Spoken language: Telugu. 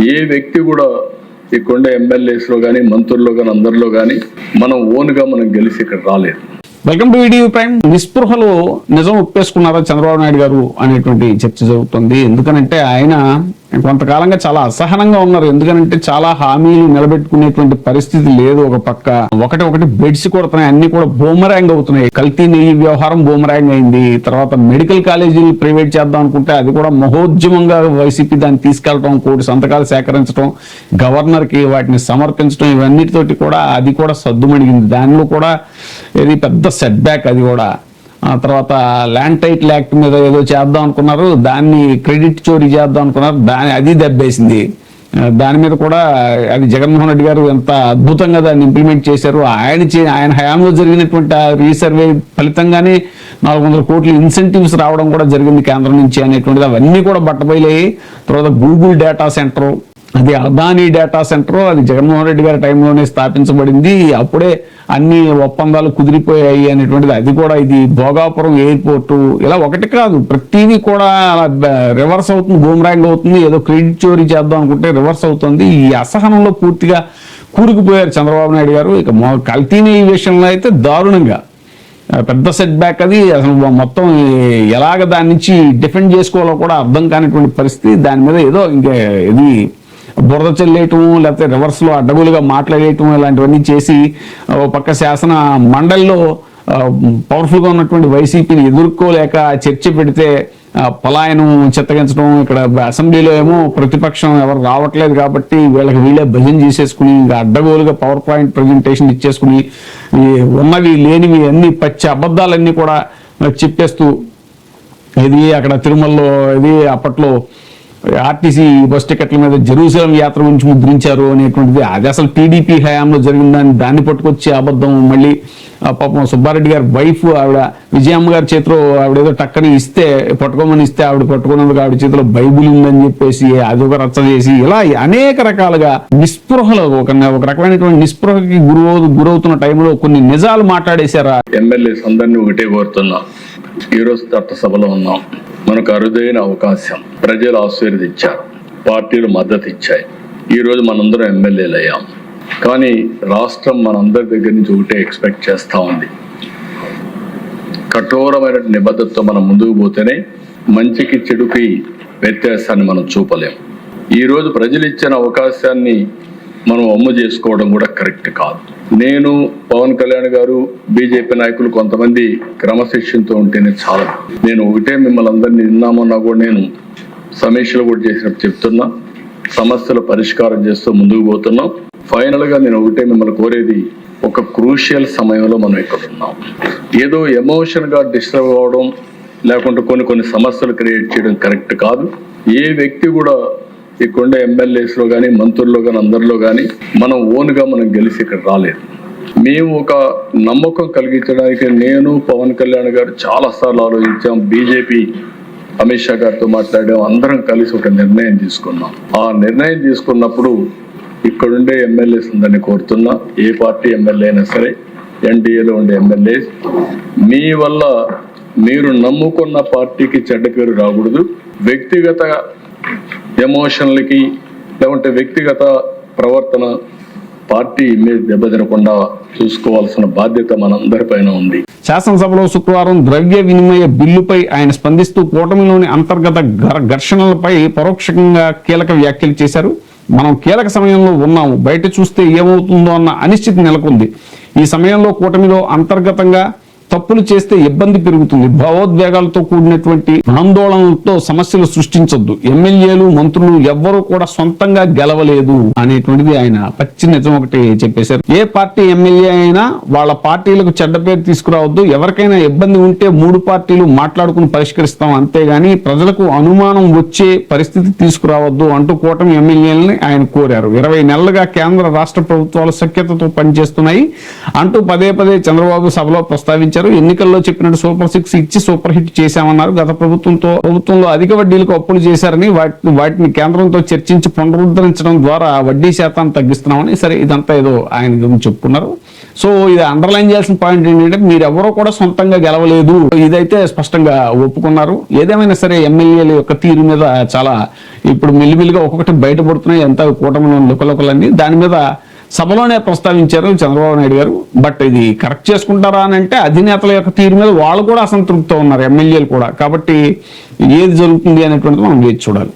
ఏ వ్యక్తి కూడా ఇక్కడ ఎమ్మెల్యేస్ లో కానీ మంత్రుల్లో కానీ అందరిలో కానీ మనం ఓన్గా మనం గెలిచి ఇక్కడ రాలేదు. Welcome to ETV Prime. నిస్పృహలో నిజం ఒప్పేసుకున్నారా చంద్రబాబు నాయుడు గారు అనేటువంటి చర్చ జరుగుతుంది. ఎందుకనంటే ఆయన కొంతకాలంగా చాలా అసహనంగా ఉన్నారు. ఎందుకనంటే చాలా హామీలు నిలబెట్టుకునేటువంటి పరిస్థితి లేదు. ఒక పక్క ఒకటి బెడ్స్ కొడుతున్నాయి, అన్ని కూడా బూమరాంగ్ అవుతున్నాయి. కల్తీ నెయ్యి వ్యవహారం బూమరాంగ్ అయింది. తర్వాత మెడికల్ కాలేజీలు ప్రైవేట్ చేద్దాం అనుకుంటే అది కూడా మహోద్యమంగా వైసీపీ దాన్ని తీసుకెళ్లడం, కోటి సంతకాలు సేకరించడం, గవర్నర్ కి వాటిని సమర్పించడం, ఇవన్నిటితోటి కూడా అది కూడా సద్దుమణిగింది. దానిలో కూడా ఇది పెద్ద సెట్ బ్యాక్. అది కూడా తర్వాత ల్యాండ్ టైటిల్ యాక్ట్ మీద ఏదో చేద్దాం అనుకున్నారు, దాన్ని క్రెడిట్ చోరీ చేద్దాం అనుకున్నారు, అది దెబ్బేసింది. దాని మీద కూడా అది జగన్మోహన్ రెడ్డి గారు ఎంత అద్భుతంగా దాన్ని ఇంప్లిమెంట్ చేశారు. ఆయన హయాంలో జరిగినటువంటి రీసర్వే ఫలితంగానే 400 కోట్ల ఇన్సెంటివ్స్ రావడం కూడా జరిగింది కేంద్రం నుంచి అనేటువంటిది. అవన్నీ కూడా బట్టబయలయ్యాయి. తర్వాత గూగుల్ డేటా సెంటర్, అది అదానీ డేటా సెంటర్, అది జగన్మోహన్ రెడ్డి గారి టైంలోనే స్థాపించబడింది. అప్పుడే అన్ని ఒప్పందాలు కుదిరిపోయాయి అనేటువంటిది. అది కూడా ఇది భోగాపురం ఎయిర్పోర్టు, ఇలా ఒకటి కాదు ప్రతిదీ కూడా రివర్స్ అవుతుంది, బూమరాంగ్ అవుతుంది. ఏదో క్రెడిట్ చోరీ చేద్దాం అనుకుంటే రివర్స్ అవుతుంది. ఈ అసహనంలో పూర్తిగా కూరుకుపోయారు చంద్రబాబు నాయుడు గారు. ఇక కల్తీని ఈ విషయంలో అయితే దారుణంగా పెద్ద సెట్ బ్యాక్. అది అసలు మొత్తం ఎలాగ దాని నుంచి డిఫెండ్ చేసుకోవాలో కూడా అర్థం కానిటువంటి పరిస్థితి. దాని మీద ఏదో ఇంకా ఇది బురద చెల్లేయటం, లేకపోతే రివర్స్ లో అడ్డగోలుగా మాట్లాడేయటం, ఇలాంటివన్నీ చేసి పక్క శాసన మండలిలో పవర్ఫుల్ గా ఉన్నటువంటి వైసీపీని ఎదుర్కోలేక చర్చ పెడితే పలాయనం చిత్తగించడం, ఇక్కడ అసెంబ్లీలో ఏమో ప్రతిపక్షం ఎవరు రావట్లేదు కాబట్టి వీళ్ళే భజన చేసేసుకుని ఇంకా అడ్డగోలుగా పవర్ పాయింట్ ప్రజెంటేషన్ ఇచ్చేసుకుని ఉన్నవి లేనివి అన్ని పచ్చి అబద్ధాలన్నీ కూడా చెప్పేస్తూ ఇది అక్కడ తిరుమలలో ఇది అప్పట్లో ఆర్టీసీ బస్ టికెట్ల మీద జెరూసలేం యాత్ర గురించి ముద్రించారు అనేటువంటిది. అది అసలు టీడీపీ హయాంలో జరిగిన దాన్ని పట్టుకొచ్చి అబద్ధం. మళ్ళీ పాపం సుబ్బారెడ్డి గారి వైఫ్ ఆవిడ విజయమ్మ గారి చేతిలో ఆవిడేదో టక్కని ఇస్తే పట్టుకోమని ఇస్తే ఆవిడ పట్టుకున్నందుకు ఆవిడ చేతిలో బైబుల్ ఉందని చెప్పేసి అదొక రచ్చ చేసి ఇలా అనేక రకాలుగా నిస్పృహలో ఒక రకమైనటువంటి నిస్పృహకి గురవుతున్న టైంలో కొన్ని నిజాలు మాట్లాడేశారా. ఎమ్మెల్యేస్ అందరినీ ఒకటే కోరుతున్నా, ఈరోజు చట్టసభలో ఉన్నాం, మనకు అరుదైన అవకాశం. ప్రజలు ఆశీర్వదించారు, పార్టీలు మద్దతు ఇచ్చాయి. ఈరోజు మనందరం ఎమ్మెల్యేలు అయ్యాం. కానీ రాష్ట్రం మనందరి దగ్గర నుంచి ఒకటే ఎక్స్పెక్ట్ చేస్తూ ఉంది. కఠోరమైన నిబద్ధతతో మనం ముందుకు పోతేనే మంచికి చెడుకి వ్యత్యాసాన్ని మనం చూపలేం. ఈరోజు ప్రజలు ఇచ్చిన అవకాశాన్ని మనం అమ్ము చేసుకోవడం కూడా కరెక్ట్ కాదు. నేను, పవన్ కళ్యాణ్ గారు, బీజేపీ నాయకులు కొంతమంది క్రమశిక్షణతో ఉంటేనే చాలు. నేను ఒకటే మిమ్మల్ని అందరినీ నిన్నామన్నా కూడా నేను సమీక్షలు కూడా చేసినప్పుడు చెప్తున్నా, సమస్యల పరిష్కారం చేస్తూ ముందుకు పోతున్నాం. ఫైనల్ గా నేను ఒకటే మిమ్మల్ని కోరేది, ఒక క్రూషియల్ సమయంలో మనం ఇక్కడ ఉన్నాం. ఏదో ఎమోషన్ గా డిస్టర్బ్ అవడం, లేకుంటే కొన్ని సమస్యలు క్రియేట్ చేయడం కరెక్ట్ కాదు. ఏ వ్యక్తి కూడా ఇక్కడ ఎమ్మెల్యేస్ లో కానీ మంత్రుల్లో కానీ అందరిలో కానీ మనం ఓన్గా మనం గెలిచి ఇక్కడ రాలేదు. మేము ఒక నమ్మకం కలిగించడానికి నేను, పవన్ కళ్యాణ్ గారు చాలా సార్లు ఆలోచించాం. బీజేపీ అమిత్ షా గారితో మాట్లాడాం. అందరం కలిసి ఒక నిర్ణయం తీసుకున్నాం. ఆ నిర్ణయం తీసుకున్నప్పుడు ఇక్కడుండే ఎమ్మెల్యేస్ అందరినీ కోరుతున్నా, ఏ పార్టీ ఎమ్మెల్యే అయినా సరే, ఎన్డీఏలో ఉండే ఎమ్మెల్యేస్, మీ వల్ల మీరు నమ్ముకున్న పార్టీకి చెడ్డ పేరు రాకూడదు. వ్యక్తిగత ఎమోషన్లకి లేకుంటే వ్యక్తిగత ప్రవర్తన, పార్టీ ఇమేజ్ దెబ్బతినకుండా చూసుకోవాల్సిన బాధ్యత మనందరిపైన ఉంది. శాసనసభలో శుక్రవారం ద్రవ్య వినిమయ బిల్లుపై ఆయన స్పందిస్తూ కూటమిలోని అంతర్గత ఘర్షణలపై పరోక్షంగా కీలక వ్యాఖ్యలు చేశారు. మనం కీలక సమయంలో ఉన్నాము, బయట చూస్తే ఏమవుతుందో అన్న అనిశ్చితి నెలకొంది. ఈ సమయంలో కూటమిలో అంతర్గతంగా తప్పులు చేస్తే ఇబ్బంది పెరుగుతుంది. భావోద్వేగాలతో కూడినటువంటి ఆందోళనలతో సమస్యలు సృష్టించొద్దు. ఎమ్మెల్యేలు, మంత్రులు ఎవ్వరూ కూడా సొంతంగా గెలవలేదు అనేటువంటిది ఆయన పచ్చి నిజం ఒకటి చెప్పేశారు. ఏ పార్టీ ఎమ్మెల్యే అయినా వాళ్ళ పార్టీలకు చెడ్డ పేరు తీసుకురావద్దు. ఎవరికైనా ఇబ్బంది ఉంటే 3 పార్టీలు మాట్లాడుకుని పరిష్కరిస్తాం, అంతేగాని ప్రజలకు అనుమానం వచ్చే పరిస్థితి తీసుకురావద్దు అంటూ కూటమి ఎమ్మెల్యేలని ఆయన కోరారు. 20 నెలలుగా కేంద్ర రాష్ట్ర ప్రభుత్వాలు సఖ్యతతో పనిచేస్తున్నాయి అంటూ పదే చంద్రబాబు సభలో ప్రస్తావించారు. ప్రస్తావించారు. ఎన్నికల్లో చెప్పినట్టు సూపర్ 6 ఇచ్చి సూపర్ హిట్ చేశామన్నారు. గత ప్రభుత్వంలో అధిక వడ్డీలకు అప్పులు చేశారని వాటిని కేంద్రంతో చర్చించి పునరుద్ధరించడం ద్వారా వడ్డీ శాతాన్ని తగ్గిస్తున్నామని, సరే ఇదంతా ఏదో ఆయన గురించి చెప్పుకున్నారు. సో ఇది అండర్లైన్ చేయాల్సిన పాయింట్ ఏంటంటే మీరు ఎవరో కూడా సొంతంగా గెలవలేదు, ఇదైతే స్పష్టంగా ఒప్పుకున్నారు. ఏదేమైనా సరే ఎమ్మెల్యేల యొక్క తీరు మీద చాలా ఇప్పుడు మెల్లిమెల్లిగా ఒక్కొక్కటి బయటపడుతున్నాయి, ఎంత కూటమిలో లుకలుకలన్నీ. దాని మీద సభలోనే ప్రస్తావించారు చంద్రబాబు నాయుడు గారు. బట్ ఇది కరెక్ట్ చేసుకుంటారా అని అంటే అధినేతల యొక్క తీరు మీద వాళ్ళు కూడా అసంతృప్తితో ఉన్నారు, ఎమ్మెల్యేలు కూడా. కాబట్టి ఏది జరుగుతుంది అనేటువంటిది మనం వేచి చూడాలి.